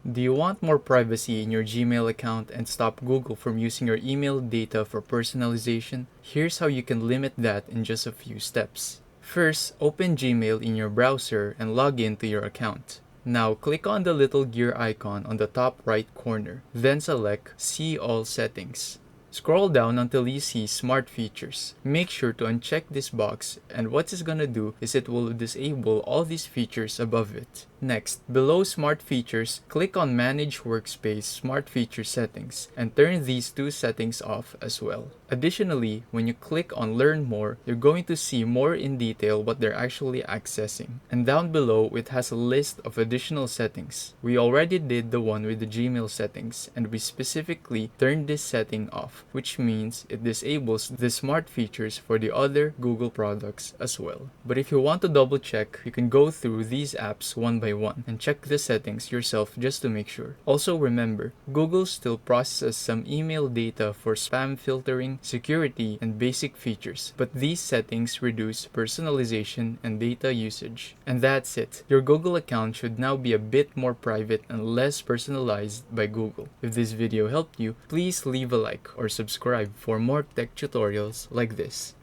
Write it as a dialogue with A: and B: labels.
A: Do you want more privacy in your Gmail account and stop Google from using your email data for personalization? Here's how you can limit that in just a few steps. First, open Gmail in your browser and log in to your account. Now click on the little gear icon on the top right corner, then select See All Settings. Scroll down until you see Smart Features. Make sure to uncheck this box, and what it's gonna do is it will disable all these features above it. Next, below Smart Features, click on Manage Workspace Smart Feature Settings and turn these two settings off as well. Additionally, when you click on Learn More, you're going to see more in detail what they're actually accessing. And down below, it has a list of additional settings. We already did the one with the Gmail settings, and we specifically turned this setting off, which means it disables the smart features for the other Google products as well. But if you want to double check, you can go through these apps one by one and check the settings yourself just to make sure. Also remember, Google still processes some email data for spam filtering, security, and basic features, but these settings reduce personalization and data usage. And that's it. Your Google account should now be a bit more private and less personalized by Google. If this video helped you, please leave a like or subscribe for more tech tutorials like this.